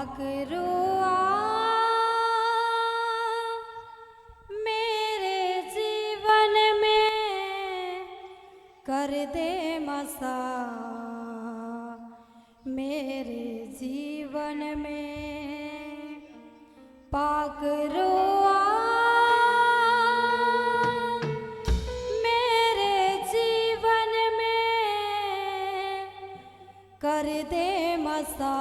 पाकरू मेरे जीवन में कर दे मसा मेरे जीवन में पाकरू मेरे जीवन में कर दे मसा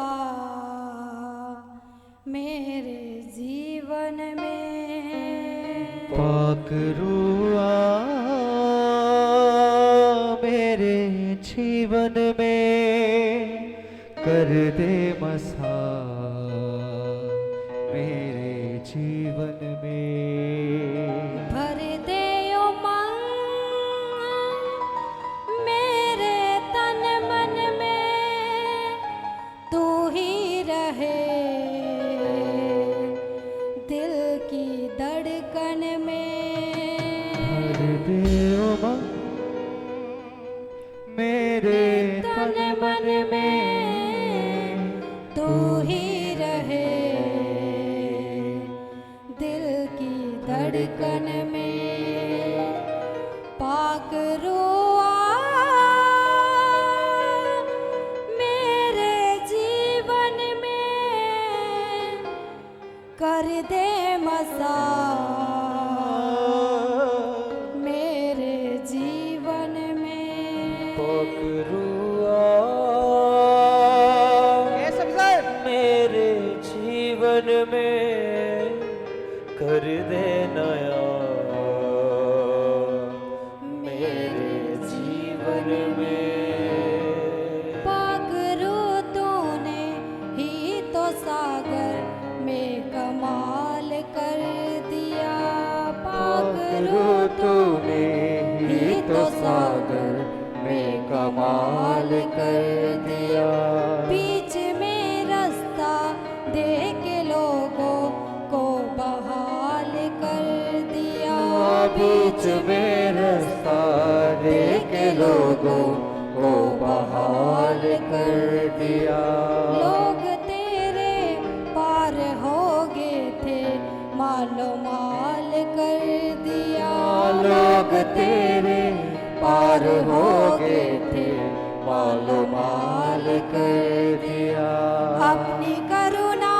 मेरे जीवन में पाकरुआ मेरे जीवन में कर दे मसा मेरे जीवन में भर दे उमंग मेरे तन मन में तू ही रहे दिल की धड़कन में भर दे उमंग मेरे तन मन में तू ही रहे दिल की धड़कन में पाकरुआ मेरे जीवन में कर दे मसा मेरे जीवन में पाकरुआ मेरे जीवन में कर दे नया मेरे जीवन में पाकरू तूने ही तो सागर में कमाल कर दिया पाकरू तूने ही तो सागर में कमाल कर दिया बीच में रास्ता दे के लोगों को बहाल कर दिया बीच में रास्ता दे के लोगों को बहाल कर दिया लोग तेरे पार हो गए थे मालो माल कर दिया लोग तेरे पार हो गए थे मालो माल कर दिया अपनी करुणा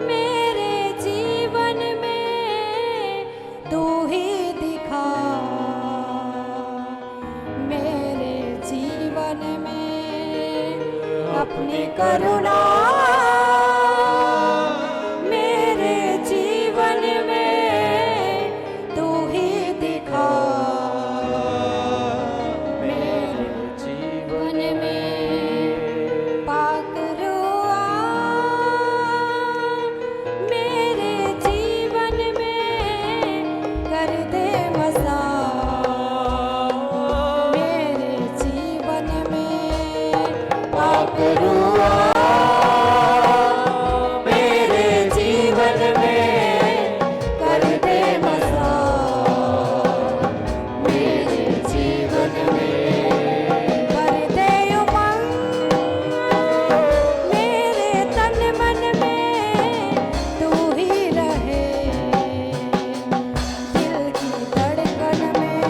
मेरे जीवन में तू ही दिखा मेरे जीवन में अपनी करुणा मेरे जीवन में तू ही दिखा मेरे जीवन में पाकरुआ मेरे जीवन में कर दे मसा मेरे जीवन में पाकरुआ मेरे जीवन में कर दे मसा मेरे जीवन में कर दे उमंग मेरे तन मन में तू ही रहे दिल की धड़कन में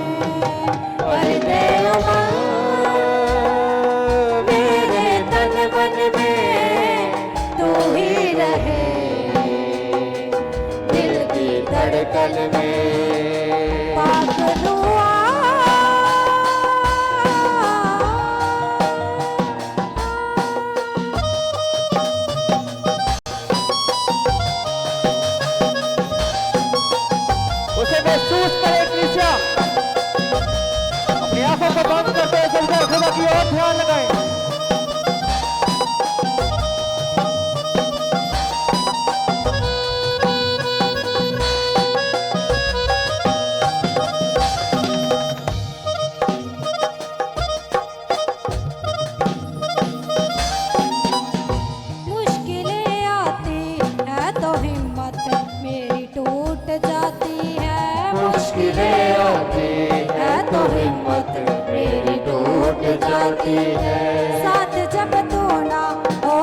कर दे उमंग मेरे तन मन में तू ही रहे दिल की धड़कन में पाकरुआ उसे महसूस करे कृष्णा अपनी आंखों को बंद करते हुए सजदा खुदा की ओर ध्यान लगाएं मुश्किलें आती है तो हिम्मत मेरी टूट जाती है मुश्किलें आती है तो हिम्मत मेरी टूट जाती है साथ जब तू ना हो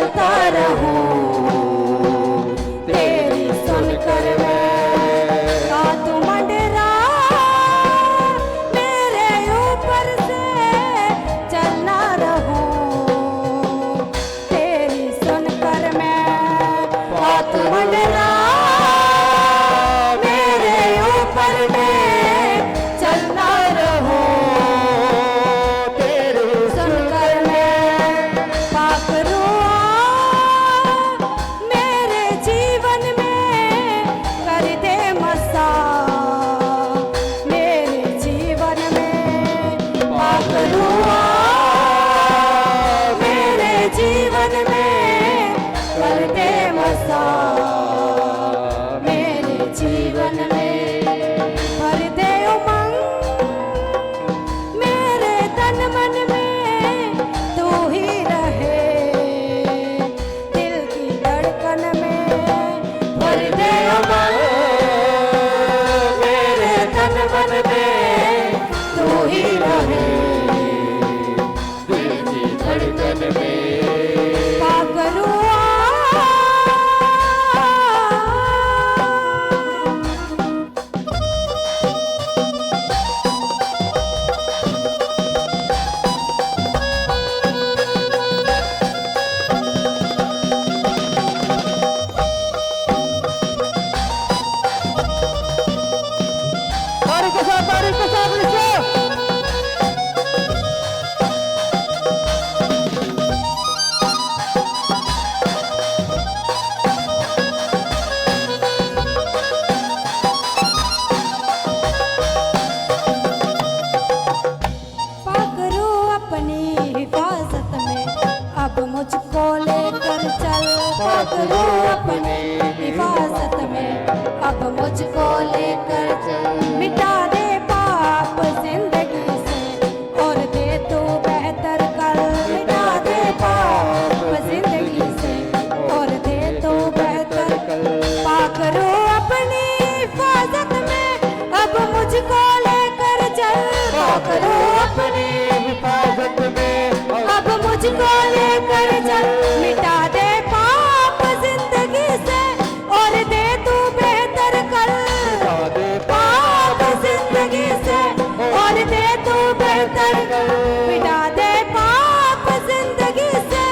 चलता रहूं तेरी सुनकर मैं। का तू मंडरा मेरे ऊपर से चलना रहूं तेरी सुनकर मैं। का तू मंडरा मेरे ऊपर में चलना रहूं तेरी सुनकर मैं। पाक रुआ मेरे जीवन में कर दे मसा मेरे जीवन में। पाक रुआ मेरे जीवन में कर दे मसा मेरे जीवन में। भर दे उमंग मेरे तन मन में तू ही रहे दिल की धड़कन में। भर दे उमंग मेरे तन मन में तू ही रहे दिल की धड़कन में। पाक रुआ तारीख के साथ लिखो। पकड़ो अपनी हिफाजत में अब मुझको लेकर चल। पकड़ो अपनी हिफाजत में अब मुझको लेकर चल। मिटा दे पाप जिंदगी से और दे तू बेहतर कल। मिटा दे पाप जिंदगी से और दे तू बेहतर कल। पकड़ो अपनी हिफाजत में अब मुझको लेकर चल। पकड़ो अपनी हिफाजत में अब मुझको लेकर चल। मिटा दे पाप जिंदगी से और दे तू बेहतर कल। दे पाप जिंदगी से और दे तू बेहतर कल। मिटा दे पाप जिंदगी से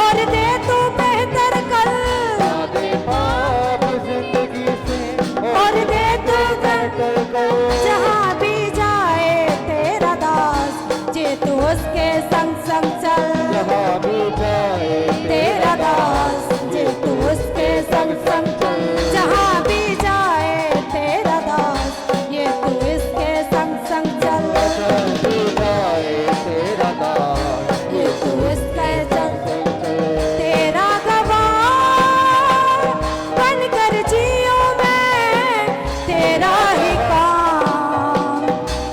और दे तू बेहतर कल। दे पाप जिंदगी से और दे तू बेहतर कल। जहाँ भी जाए तेरा दास जे तू उसके संग संग चल। जहाँ भी जाए तेरा दास जे तू उसके संग संग चल। जहाँ भी जाए तेरा दास ये तू इसके संग संग चल। जहाँ भी जाए तेरा दास ये तू इसके संग तेरा गवाह बनकर जियो मैं तेरा ही काम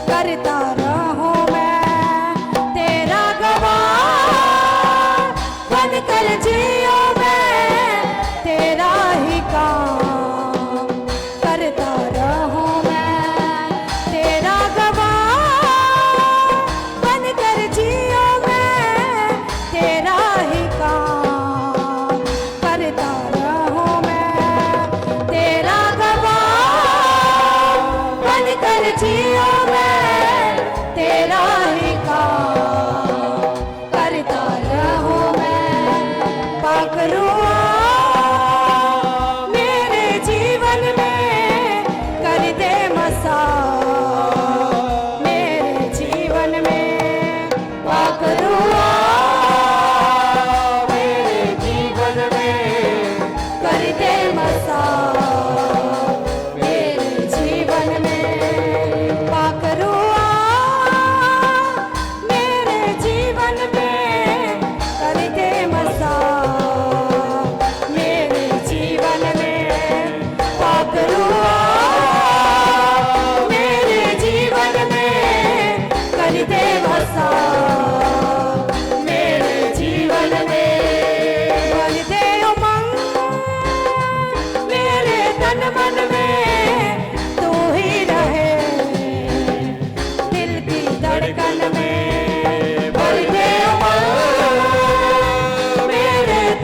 करता रहूं मैं। तेरा गवाह बनकर जियो मैं तेरा ही काम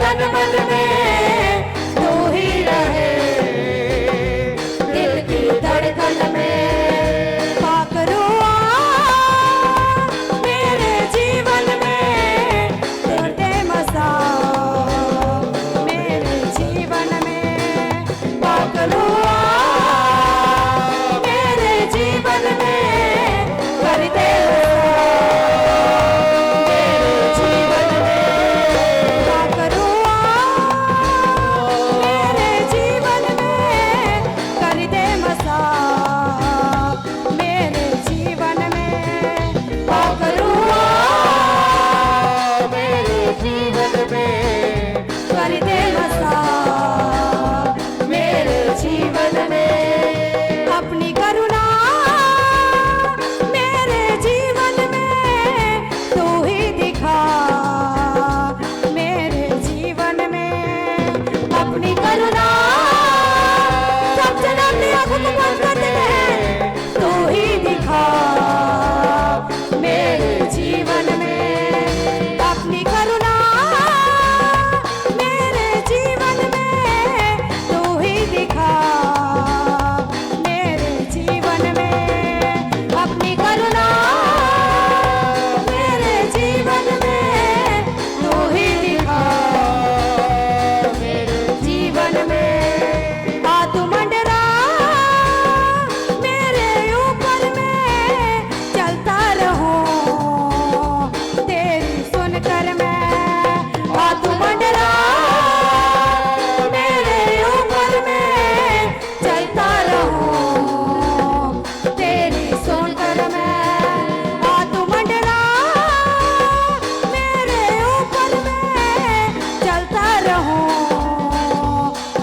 तन मन में तू ही रहे, दिल की धड़कन में पाकरू आ मेरे जीवन में, तेरे मसा मेरे जीवन में पाकरू आ मेरे जीवन में, कर दे मेरे जीवन में पाकरू आ मेरे जीवन में, कर दे मसा मेरे जीवन में पाकरू आ मेरे जीवन में कर दे मसा मेरे जीवन में, अपनी करुणा मेरे जीवन में तू ही दिखा मेरे जीवन में, अपनी करुणा सब जन्म दिया खुद बंद में तू ही दिखा मेरे जीवन में, अपनी करुणा मेरे जीवन में तू ही दिखा मेरे जीवन में, अपनी करुणा मेरे जीवन में तू ही दिखा मेरे जीवन में, आ तू मंडरा मेरे ऊपर में, चलता रहूं तेरी सुनकर मैं, आ तू मंडरा मेरे ऊपर में, चलता रहूं तेरी सुनकर मैं, आ तू मंडरा मेरे ऊपर में, चलता रहूं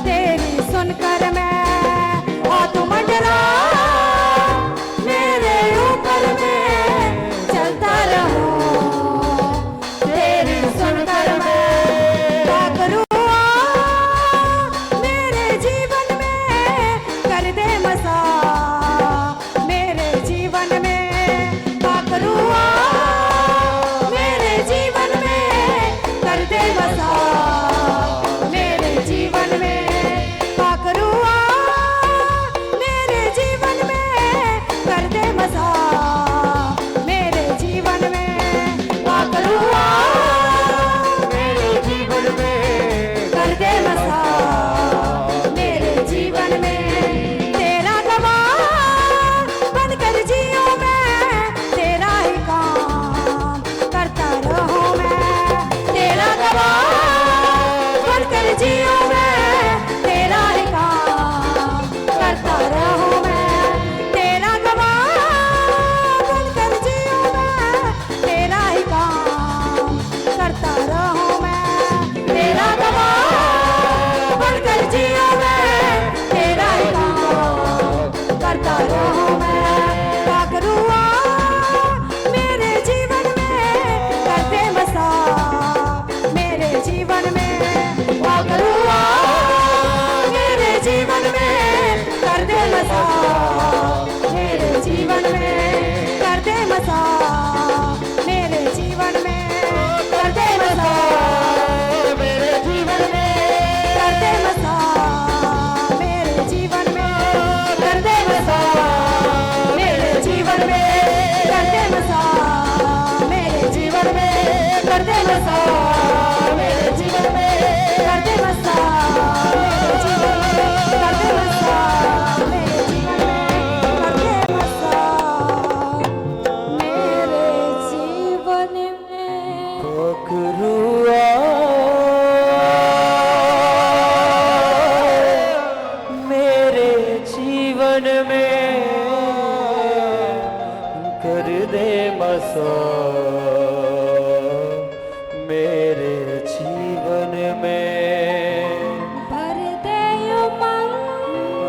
तेरी सुनकर मैं, आ तू मंडरा मेरे ऊपर में, चलता रहूं तेरी सुनकर मैं, पाकरू मेरे जीवन में, कर दे मसा मेरे जीवन में, पाकरू मेरे जीवन में, कर दे मसा मेरे जीवन में, पाकरू मेरे जीवन में, कर दे मसा मेरे जीवन में, पाकरू मेरे जीवन में कर दे मसा मेरे जीवन में, तेरा गवाह बनकर जियो मैं, तेरा ही काम करता रहूं मैं, तेरा गवाह बनकर जियो मैं, तेरा ही काम करता रहूं मैं, तेरा गवाह बनकर जियो मैं, तेरा ही काम करता रहूं मैं, तेरा गवाह बनकर जियो मैं, तेरा ही काम करता रहूं मैं, पाकरू मेरे जीवन में, कर दे मसा मेरे जीवन में, पाकरू मेरे जीवन में, कर दे मसा मेरे जीवन में, कर दे मसा मेरे जीवन में, कर दे मसा मेरे जीवन में कर दे मसा मेरे जीवन में, कर दे मसा मेरे जीवन में, कर दे मसा मेरे जीवन में, कर दे मसा मेरे जीवन में, कर दे मसा मेरे जीवन में, कर दे मसा मेरे जीवन में, कर दे मसा मेरे जीवन में, पकड़ुआ मेरे जीवन में, कर दे मसा मेरे जीवन में, भर दे उमंग मेरे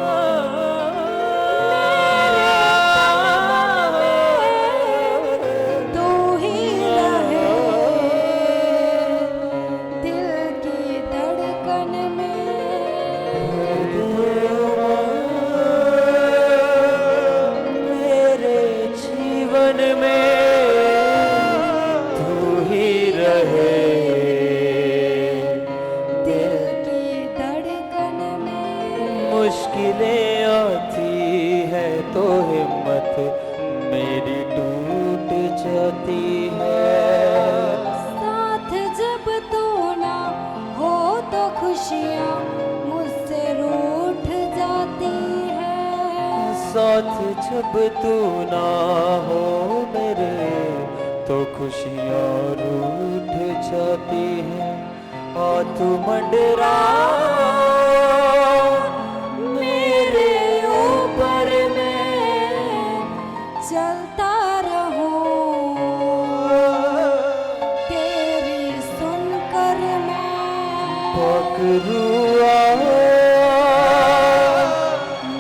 तन में, तू ही रहे, जब तू ना हो मेरे तो खुशियाँ रूठ जाती हैं। आ तू मंडरा मेरे ऊपर में, चलता रहूं तेरी सुनकर मैं। पकड़ुआ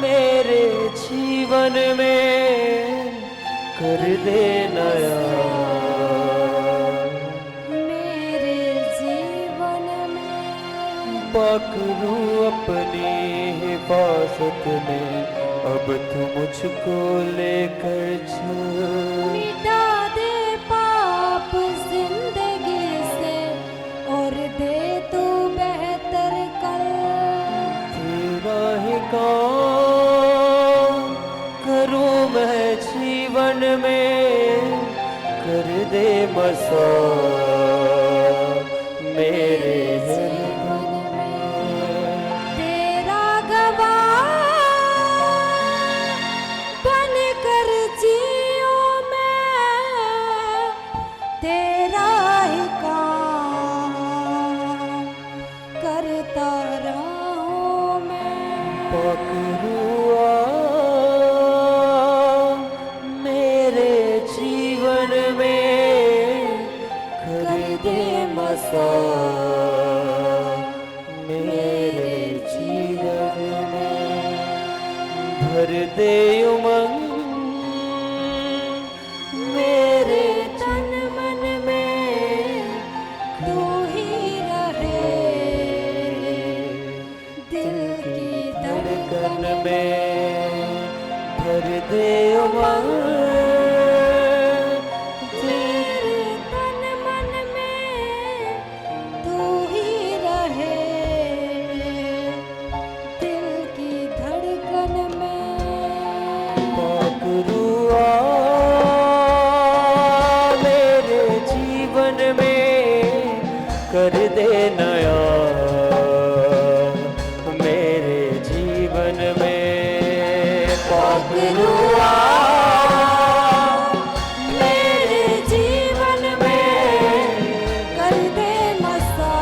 मेरे जीवन में कर दे नया। मेरे जीवन में पकड़ू अपनी हिफाजत में, अब तू मुझको लेकर चल। मिटा दे पाप जिंदगी से और दे तू बेहतर कल। तेरा ही काम करूं मैं जीवन में, कर दे मसा मेरे जीवन में तेरा गवाह बनकर जियो मैं, तेरा ही काम करता रहूं मैं। पकड़ुआ मेरे जीवन में, कर दे मसा मेरे जीवन में। भर दे उमंग मेरे तन मन में तू ही रहे, दिल की धड़कन धड़कन में। भर दे उमंग तेरे तन मन में तू ही रहे, दिल की धड़कन में। पकड़ुआ मेरे जीवन में, कर दे नया मेरे जीवन में। पकड़ुआ मेरे जीवन में कर दे मसा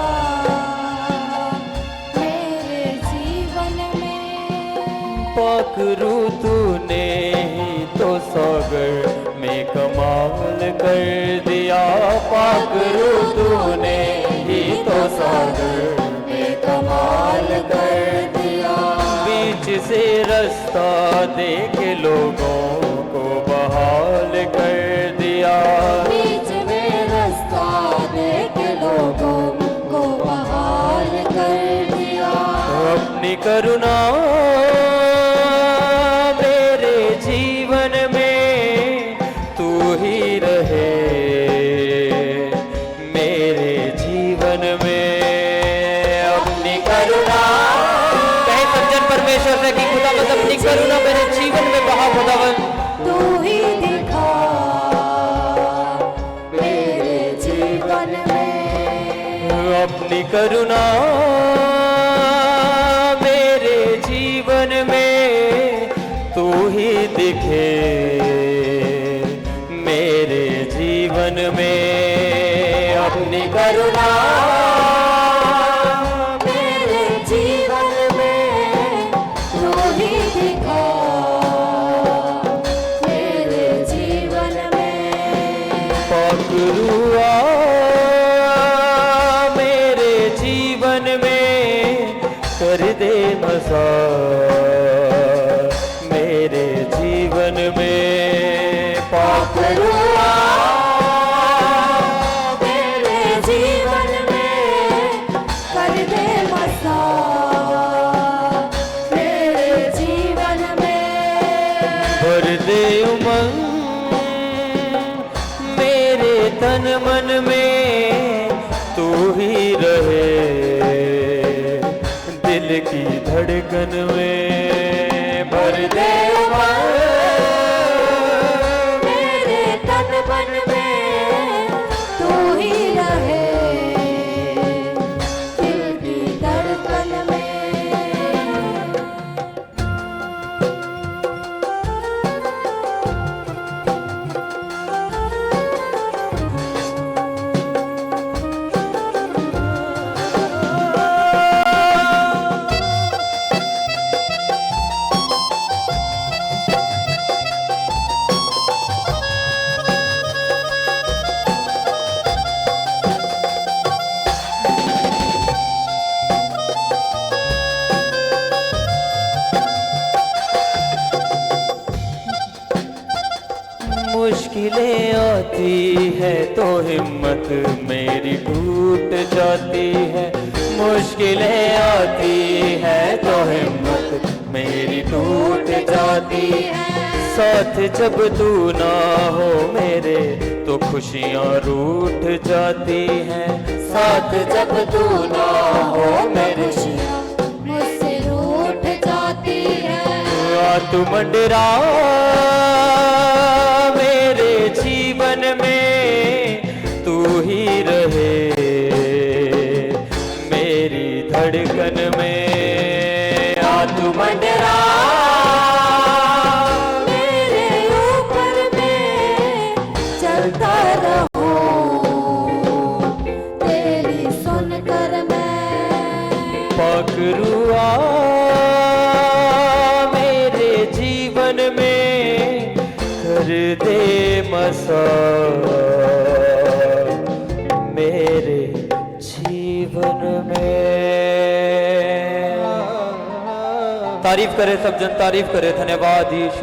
मेरे जीवन में। पकड़ू तूने ही तो सागर में कमाल कर दिया। पकड़ू तूने ही तो सागर में कमाल कर दिया। बीच से रास्ता दे के लोगों को बहाल कर दिया। बीच में रास्ता दे के लोगों को बहाल कर दिया। अपनी करुणा मेरे जीवन में तू ही रहे, मेरे जीवन में। अपनी करुणा कहे सज्जन परमेश्वर से कि खुदावंद अपनी करुणा मेरे जीवन में बहा। खुदावंद तू ही दिखा मेरे जीवन में। अपनी करुणा मेरे जीवन में तू ही दिखे, मेरे जीवन में। अपनी करुणा मेरे जीवन में तू ही दिखा मेरे जीवन में। पकड़ुआ मेरे जीवन में, कर दे मसा मेरे जीवन में। पकड़ुआ मेरे जीवन में कर दे मसा मेरे जीवन में। भर दे उमंग मेरे तन मन में तू ही रहे, दिल की धड़कन में। भर दे उमंग मेरे तन मन में तू ही रहे, दिल की धड़कन में। हिम्मत मेरी टूट जाती है, मुश्किलें आती है तो हिम्मत मेरी टूट जाती है। साथ जब तू ना हो मेरे तो खुशियाँ रूठ जाती हैं। साथ जब तू ना हो मेरे खुशियाँ मुझसे रूठ जाती है। आ तू मंडरा मेरे जीवन में, तू ही रहे मेरी धड़कन में। आ तू मंडरा मेरे ऊपर में चलता रहो, तेरी सुनकर मैं पकड़ुआ मेरे जीवन में, कर दे मसा मेरे जीवन में। तारीफ करे सब जन, तारीफ करे। धन्यवाद यीशु।